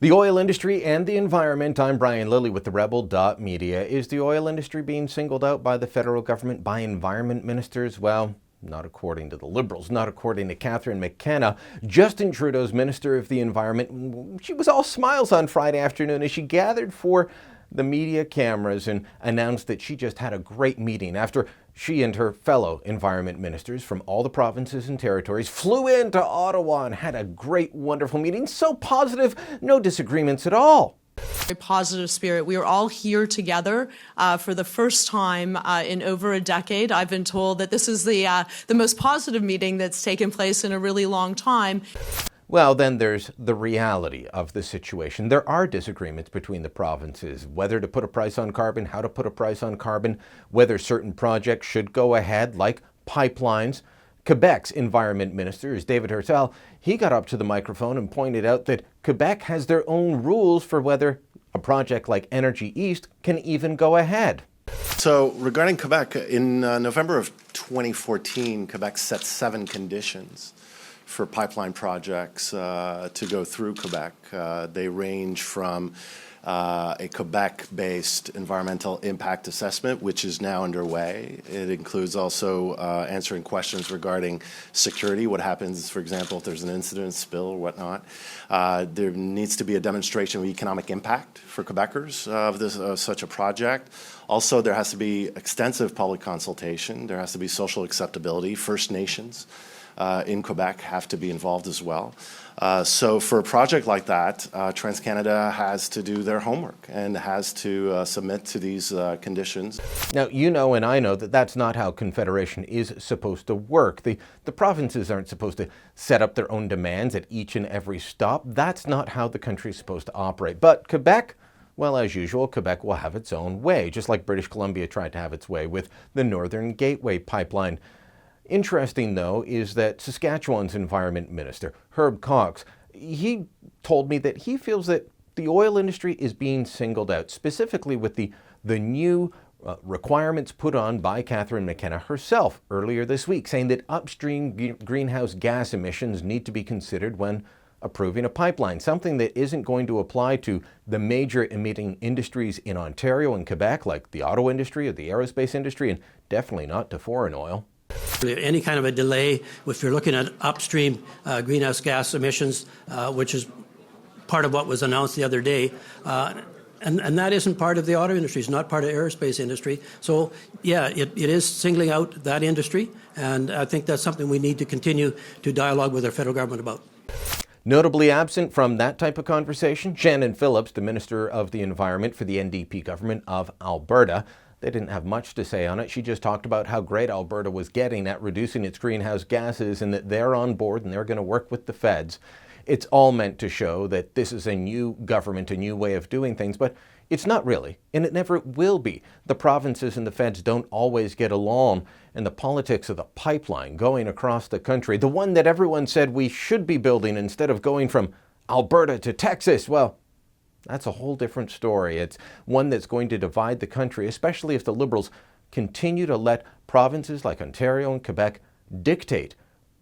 The oil industry and the environment. I'm Brian Lilly with the Rebel.media. Is the oil industry being singled out by the federal government, by environment ministers? Well, not according to the Liberals, not according to Catherine McKenna. Justin Trudeau's Minister of the Environment, she was all smiles on Friday afternoon as she gathered for the media cameras and announced that she just had a great meeting after she and her fellow environment ministers from all the provinces and territories flew into Ottawa and had a great, wonderful meeting. So positive, no disagreements at all. A positive spirit. We are all here together for the first time in over a decade. I've been told that this is the most positive meeting that's taken place in a really long time. Well, then there's the reality of the situation. There are disagreements between the provinces, whether to put a price on carbon, how to put a price on carbon, whether certain projects should go ahead, like pipelines. Quebec's environment minister is David Hertel. He got up to the microphone and pointed out that Quebec has their own rules for whether a project like Energy East can even go ahead. So regarding Quebec, in November of 2014, Quebec set 7 conditions for pipeline projects to go through Quebec. They range from a Quebec-based environmental impact assessment, which is now underway. It includes also answering questions regarding security, what happens, for example, if there's an incident, spill, or whatnot. There needs to be a demonstration of economic impact for Quebecers of such a project. Also, there has to be extensive public consultation. There has to be social acceptability. First Nations in Quebec have to be involved as well. So for a project like that, TransCanada has to do their homework and has to submit to these conditions. Now, you know and I know that that's not how Confederation is supposed to work. The provinces aren't supposed to set up their own demands at each and every stop. That's not how the country is supposed to operate. But Quebec, well, as usual, Quebec will have its own way, just like British Columbia tried to have its way with the Northern Gateway pipeline. Interesting, though, is that Saskatchewan's Environment Minister, Herb Cox, he told me that he feels that the oil industry is being singled out, specifically with the new requirements put on by Catherine McKenna herself earlier this week, saying that upstream greenhouse gas emissions need to be considered when approving a pipeline, something that isn't going to apply to the major emitting industries in Ontario and Quebec, like the auto industry or the aerospace industry, and definitely not to foreign oil. Any kind of a delay, if you're looking at upstream greenhouse gas emissions, which is part of what was announced the other day, and that isn't part of the auto industry, it's not part of the aerospace industry. So, yeah, it is singling out that industry, and I think that's something we need to continue to dialogue with our federal government about. Notably absent from that type of conversation, Shannon Phillips, the Minister of the Environment for the NDP government of Alberta. They didn't have much to say on it. She just talked about how great Alberta was getting at reducing its greenhouse gases and that they're on board and they're going to work with the feds. It's all meant to show that this is a new government, a new way of doing things, but it's not really, and it never will be. The provinces and the feds don't always get along, and the politics of the pipeline going across the country, the one that everyone said we should be building instead of going from Alberta to Texas, well, that's a whole different story. It's one that's going to divide the country, especially if the Liberals continue to let provinces like Ontario and Quebec dictate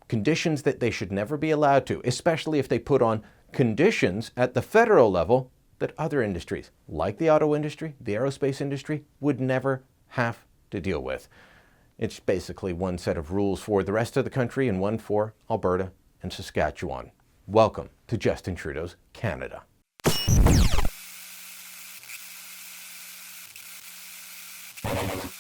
conditions that they should never be allowed to, especially if they put on conditions at the federal level that other industries, like the auto industry, the aerospace industry, would never have to deal with. It's basically one set of rules for the rest of the country and one for Alberta and Saskatchewan. Welcome to Justin Trudeau's Canada. Thank you.